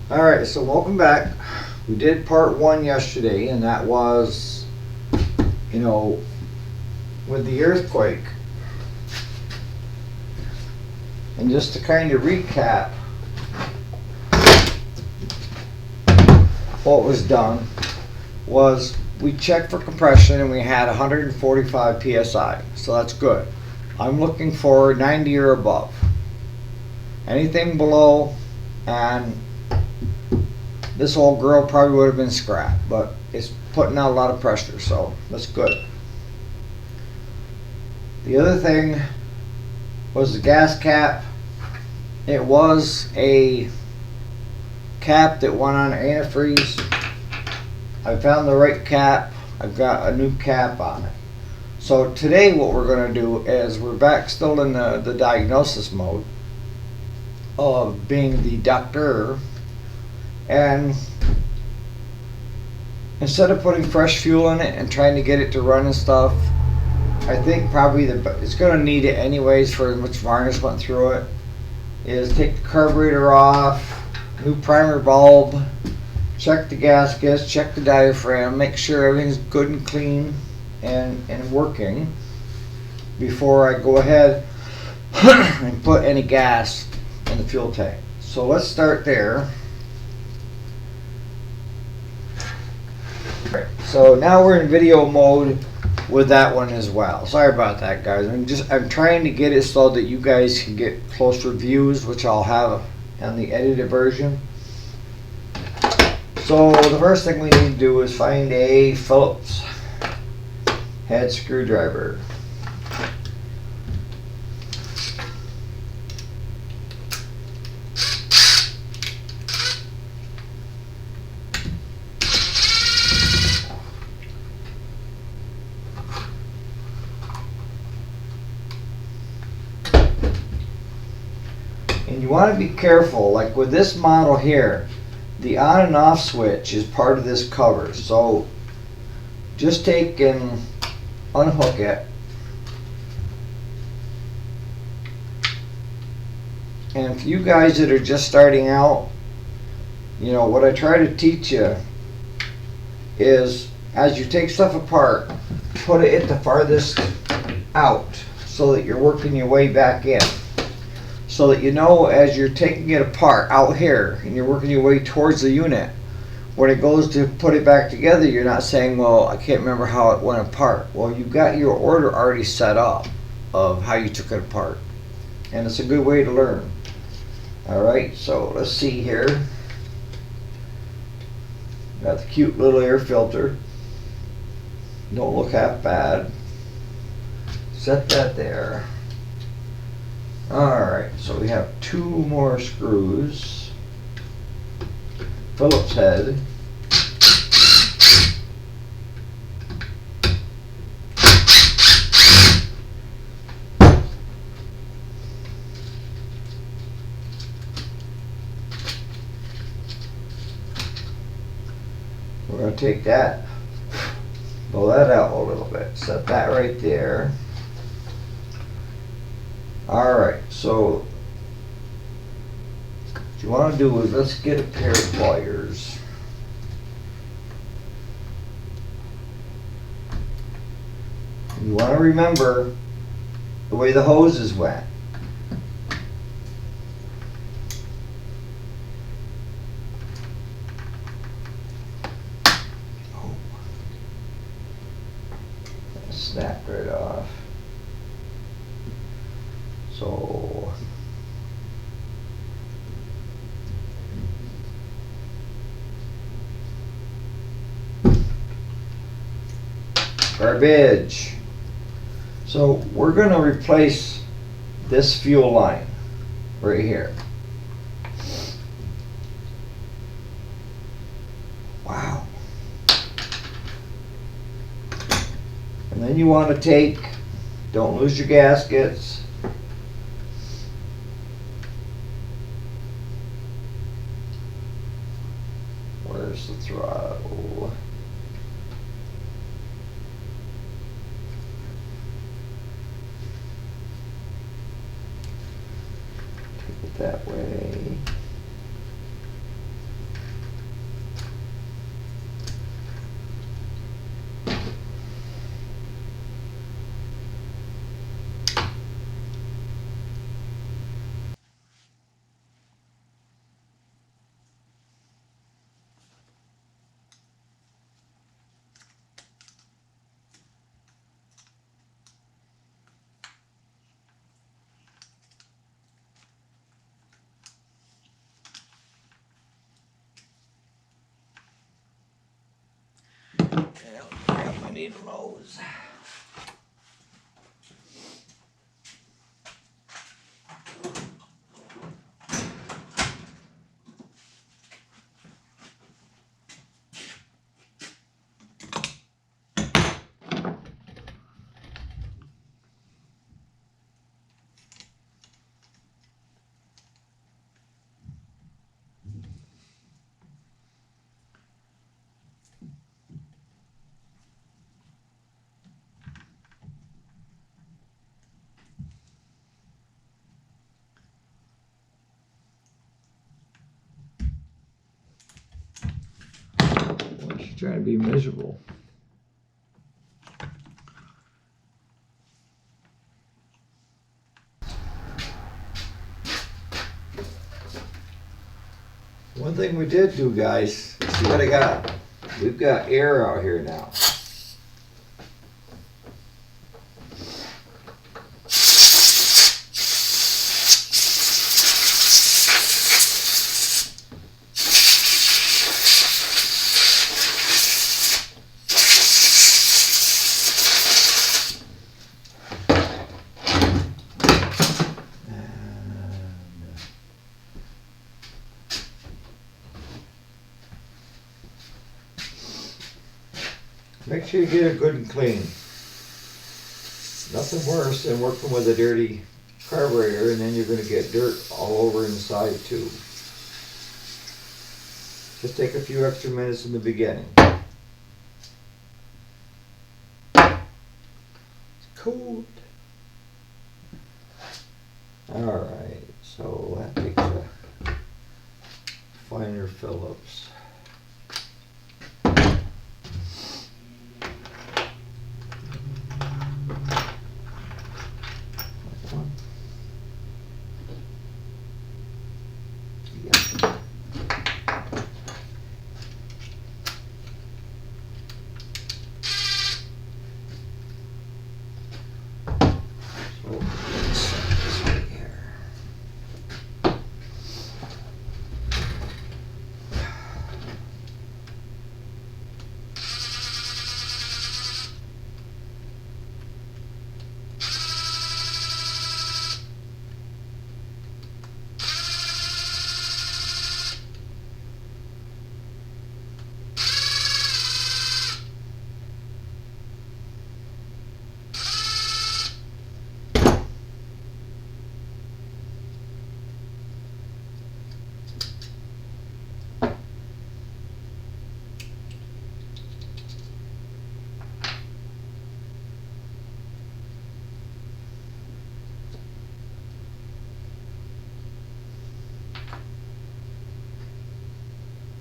Alright, so welcome back. We did part one yesterday, and that was, with the earthquake. And just to kind of recap what was done was we checked for compression and we had 145 psi, so that's good. I'm looking for 90 or above. Anything below, and this old girl probably would have been scrapped, but it's putting out a lot of pressure, so that's good. The other thing was the gas cap. It was a cap that went on antifreeze. I found the right cap. I've got a new cap on it. So today what we're going to do is we're back still in the diagnosis mode of being the doctor. And instead of putting fresh fuel in it and trying to get it to run and stuff, I think probably it's going to need it anyways for as much varnish went through it, is take the carburetor off, new primer bulb, check the gaskets, check the diaphragm, make sure everything's good and clean and working before I go ahead and put any gas in the fuel tank. So let's start there. So now we're in video mode with that one as well. Sorry about that, guys. I'm trying to get it so that you guys can get closer views, which I'll have on the edited version. So the first thing we need to do is find a Phillips head screwdriver. And you want to be careful, like with this model here, the on and off switch is part of this cover. So just take and unhook it. And for you guys that are just starting out, what I try to teach you is as you take stuff apart, put it at the farthest out so that you're working your way back in. So that as you're taking it apart out here and you're working your way towards the unit, when it goes to put it back together, you're not saying, well, I can't remember how it went apart. Well, you've got your order already set up of how you took it apart. And it's a good way to learn. Alright, so let's see here. Got the cute little air filter. Don't look half bad. Set that there. Alright, so we have two more screws. Phillips head. We're going to take that, blow that out a little bit, set that right there. Alright, so what you want to do is let's get a pair of pliers. You want to remember the way the hoses went. Oh. That snapped right off. So garbage. So we're going to replace this fuel line right here. Wow. And then you want to take, don't lose your gaskets. Where's the throttle? Take it that way. needle nose. She's trying to be miserable. One thing we did do, guys, see what I got? We've got air out here now. Make sure you get it good and clean. Nothing worse than working with a dirty carburetor and then you're going to get dirt all over inside too. Just take a few extra minutes in the beginning. It's cold. Alright, so that takes a finer Phillips.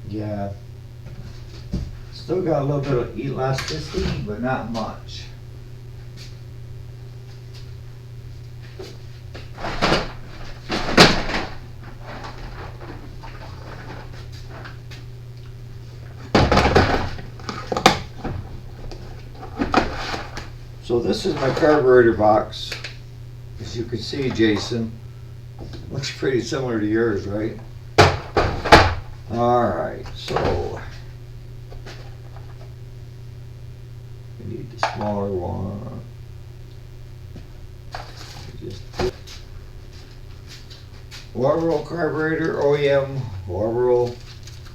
Yeah, still got a little bit of elasticity, but not much. So this is my carburetor box. As you can see, Jason, looks pretty similar to yours, right? Alright, so we need the smaller one. Just Water carburetor, OEM, water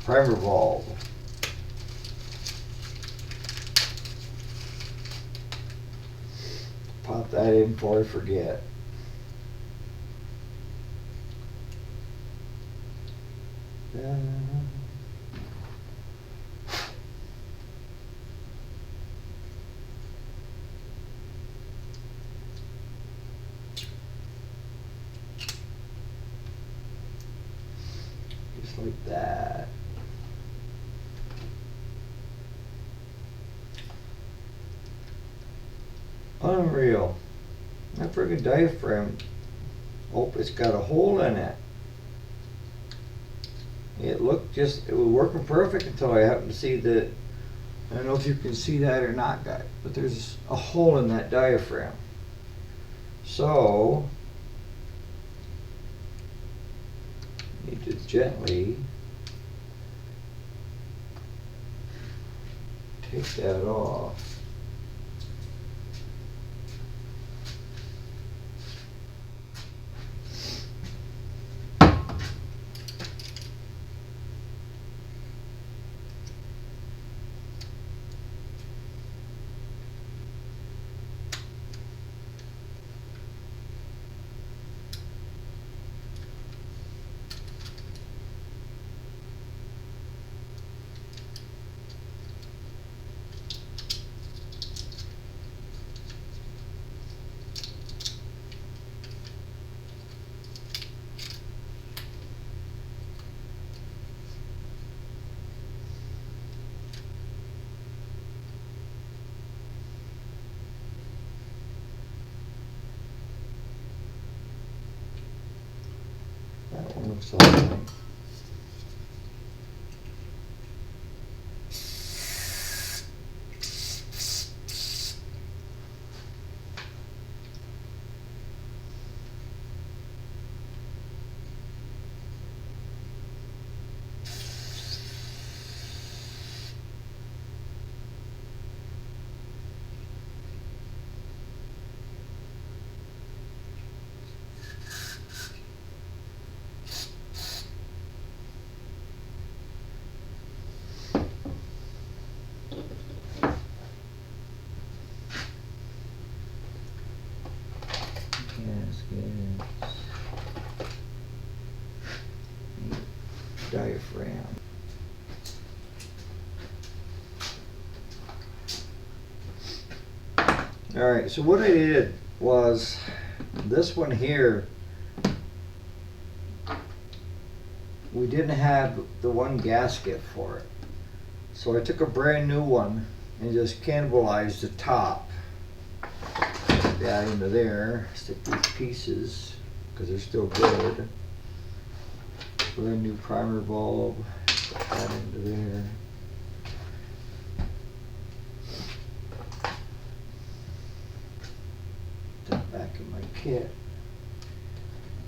primer valve. Pop that in before I forget. Just like that. Unreal. That friggin' diaphragm. Oh, it's got a hole in it. It looked just, it was working perfect until I happened to see the, I don't know if you can see that or not, guys, but there's a hole in that diaphragm. So, need to gently take that off. looks all right. Gaskets. Diaphragm. Alright, so what I did was this one here, we didn't have the one gasket for it. So I took a brand new one and just cannibalized the top. Put that into there, stick these pieces because they're still good. Brand new primer bulb, put that into there. That back in my kit,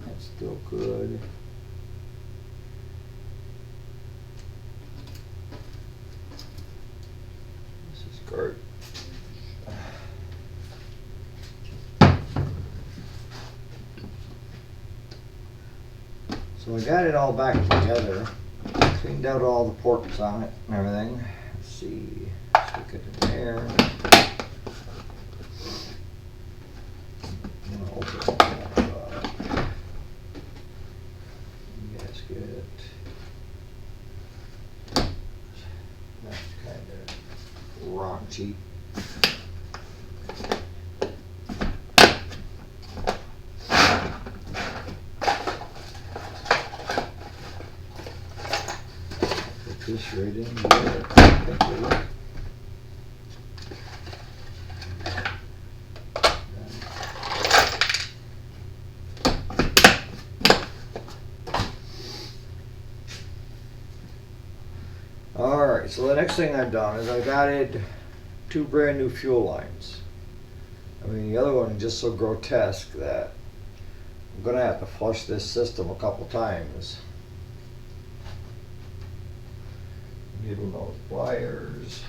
that's still good. This is garbage. So I got it all back together, cleaned out all the ports on it and everything. Let's see, stick it in there. I'm gonna open that up. Gasket. That's kind of raunchy. This right in there. Alright, so the next thing I've done is I've added 2 brand new fuel lines. I mean, the other one is just so grotesque that I'm gonna have to flush this system a couple times. Needle nose pliers.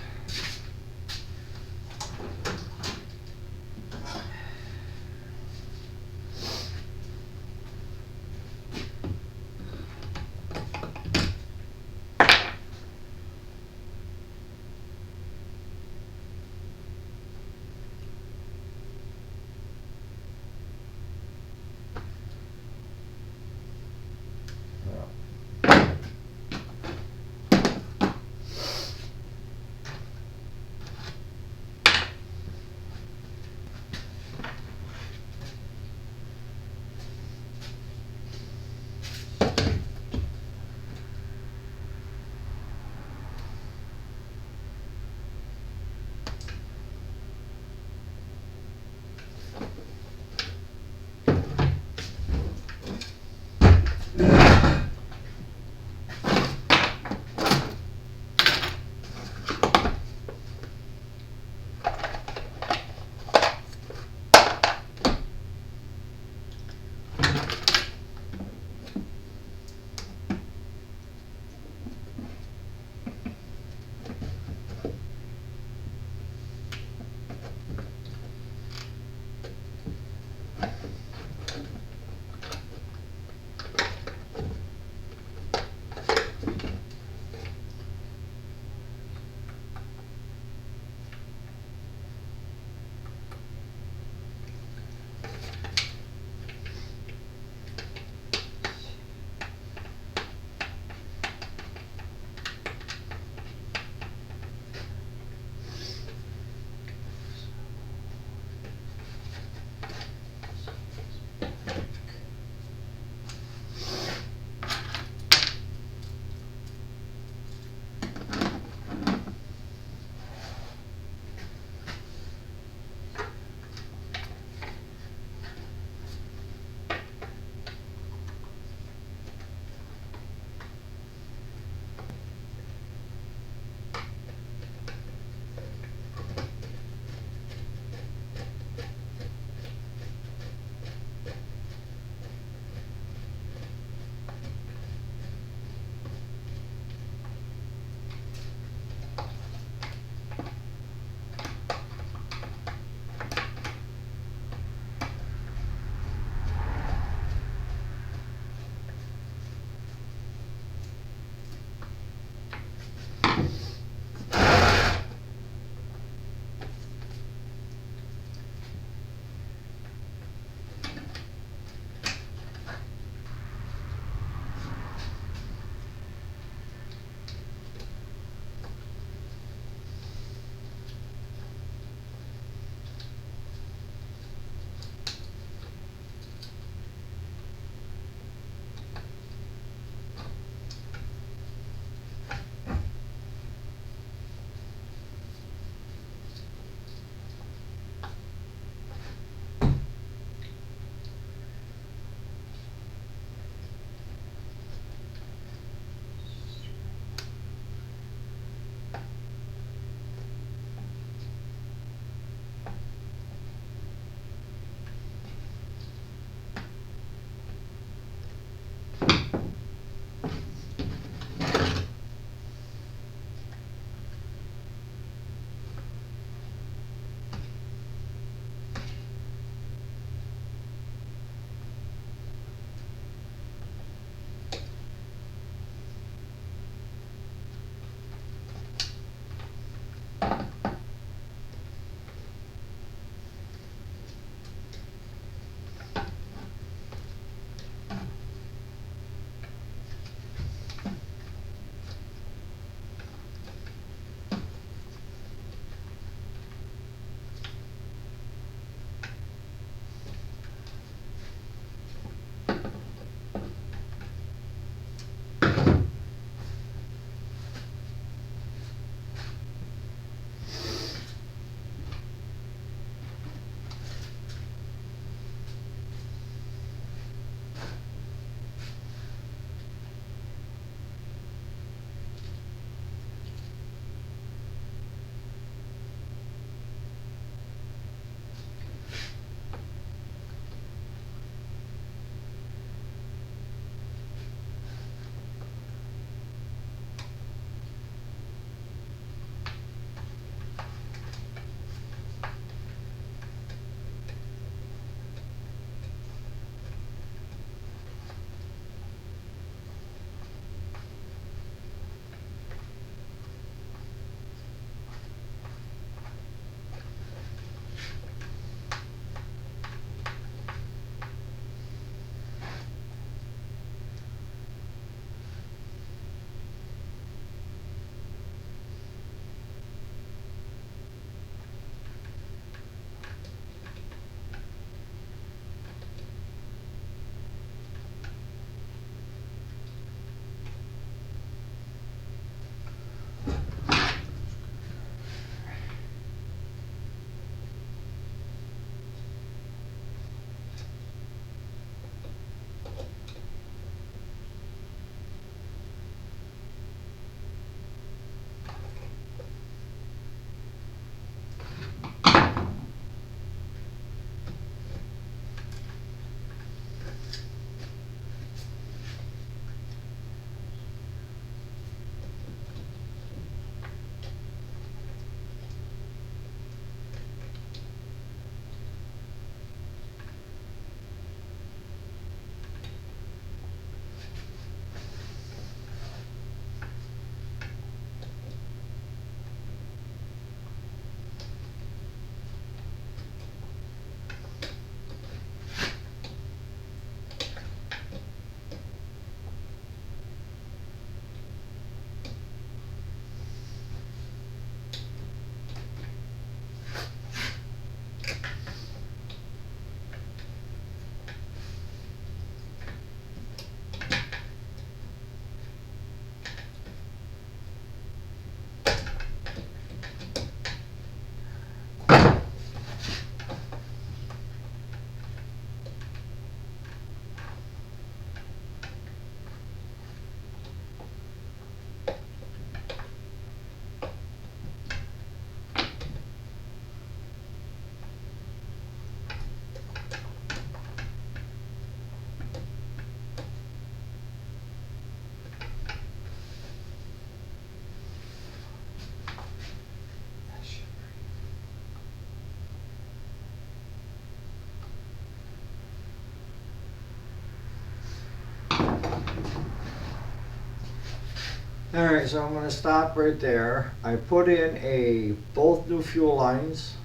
Alright, so I'm going to stop right there. I put in both new fuel lines,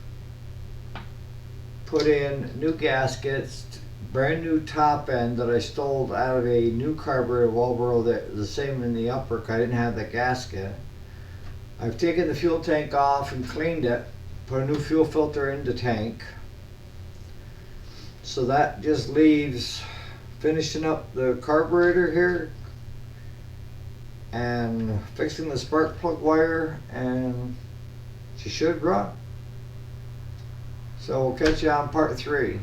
put in new gaskets, brand new top end that I stole out of a new carburetor Walbro that the same in the upper, 'cause I didn't have the gasket. I've taken the fuel tank off and cleaned it, put a new fuel filter in the tank. So that just leaves finishing up the carburetor here and fixing the spark plug wire, and she should run. So we'll catch you on part 3.